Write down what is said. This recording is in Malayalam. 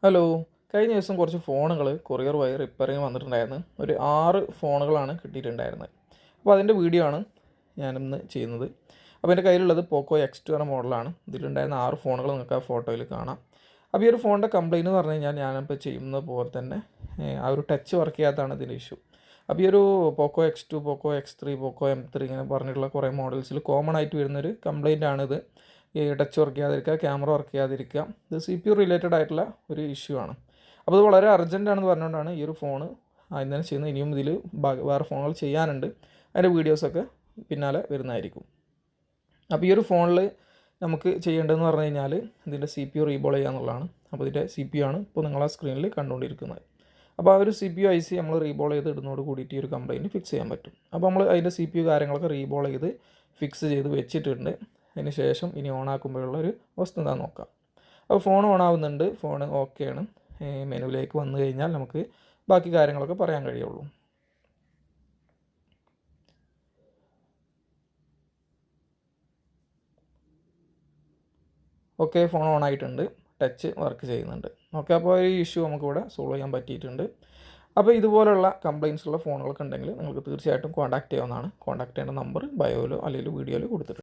ഹലോ. കഴിഞ്ഞ ദിവസം കുറച്ച് ഫോണുകൾ കൊറിയർ വഴി റിപ്പയറിങ് വന്നിട്ടുണ്ടായിരുന്നു. ഒരു 6 ഫോണുകളാണ് കിട്ടിയിട്ടുണ്ടായിരുന്നത്. അപ്പോൾ അതിൻ്റെ വീഡിയോ ആണ് ഞാനിന്ന് ചെയ്യുന്നത്. അപ്പോൾ എൻ്റെ കയ്യിലുള്ളത് പോക്കോ X2 എന്ന മോഡലാണ്. ഇതിലുണ്ടായിരുന്ന 6 ഫോണുകൾ നിങ്ങൾക്ക് ആ ഫോട്ടോയിൽ കാണാം. അപ്പോൾ ഈ ഒരു ഫോണിൻ്റെ കംപ്ലയിൻറ്റ് എന്ന് പറഞ്ഞു കഴിഞ്ഞാൽ ഞാനിപ്പോൾ ചെയ്യുന്നത് പോലെ തന്നെ ആ ഒരു ടച്ച് വർക്ക് ചെയ്യാത്തതാണ് ഇതിൻ്റെ ഇഷ്യൂ. അപ്പോൾ ഈ ഒരു പോക്കോ X2, പോക്കോ X3, പോക്കോ M3 ഇങ്ങനെ പറഞ്ഞിട്ടുള്ള കുറേ മോഡൽസിൽ കോമൺ ആയിട്ട് വരുന്നൊരു കംപ്ലയിൻ്റ് ആണിത്. ഈ ടച്ച് വർക്ക് ചെയ്യാതിരിക്കുക, ക്യാമറ വർക്ക് ചെയ്യാതിരിക്കുക. ഇത് CPU റിലേറ്റഡ് ആയിട്ടുള്ള ഒരു ഇഷ്യൂ ആണ്. അപ്പോൾ ഇത് വളരെ അർജൻറ്റ് ആണെന്ന് പറഞ്ഞുകൊണ്ടാണ് ഈ ഒരു ഫോൺ ആദ്യം തന്നെ ചെയ്യുന്നത്. ഇനിയും ഇതിൽ വേറെ ഫോണുകൾ ചെയ്യാനുണ്ട്. അതിൻ്റെ വീഡിയോസൊക്കെ പിന്നാലെ വരുന്നതായിരിക്കും. അപ്പോൾ ഈ ഒരു ഫോണിൽ നമുക്ക് ചെയ്യേണ്ടതെന്ന് പറഞ്ഞു കഴിഞ്ഞാൽ ഇതിൻ്റെ CPU റീബോൾ ചെയ്യുക എന്നുള്ളതാണ്. അപ്പോൾ ഇതിൻ്റെ CPU ആണ് ഇപ്പോൾ നിങ്ങൾ ആ സ്ക്രീനിൽ കണ്ടുകൊണ്ടിരിക്കുന്നത്. അപ്പോൾ ആ ഒരു CPU IC നമ്മൾ റീബോൾ ചെയ്ത് ഇടുന്നതോട് കൂടിയിട്ട് ഈ ഒരു കംപ്ലയിൻറ്റ് ഫിക്സ് ചെയ്യാൻ പറ്റും. അപ്പോൾ നമ്മൾ അതിൻ്റെ CPU കാര്യങ്ങളൊക്കെ റീബോൾ ചെയ്ത് ഫിക്സ് ചെയ്ത് വെച്ചിട്ടുണ്ട്. അതിന് ശേഷം ഇനി ഓൺ ആക്കുമ്പോഴുള്ള ഒരു അവസ്ഥ എന്താണെന്ന് നോക്കാം. അപ്പോൾ ഫോൺ ഓൺ ആവുന്നുണ്ട്, ഫോൺ ഓക്കെയാണ്. മെനുവിലേക്ക് വന്നു കഴിഞ്ഞാൽ നമുക്ക് ബാക്കി കാര്യങ്ങളൊക്കെ പറയാൻ കഴിയുള്ളൂ. ഓക്കെ, ഫോൺ ഓൺ ആയിട്ടുണ്ട്, ടച്ച് വർക്ക് ചെയ്യുന്നുണ്ട്. ഓക്കെ, അപ്പോൾ ഈ ഇഷ്യൂ നമുക്കിവിടെ സോൾവ് ചെയ്യാൻ പറ്റിയിട്ടുണ്ട്. അപ്പോൾ ഇതുപോലുള്ള കംപ്ലയിൻസ് ഉള്ള ഫോണുകളൊക്കെ ഉണ്ടെങ്കിൽ നിങ്ങൾക്ക് തീർച്ചയായിട്ടും കോൺടാക്റ്റ് ചെയ്യാവുന്നതാണ്. കോൺടാക്റ്റ് ചെയ്യേണ്ട നമ്പർ ബയോയിലോ അല്ലെങ്കിൽ വീഡിയോയിലോ കൊടുത്തിട്ടുണ്ട്.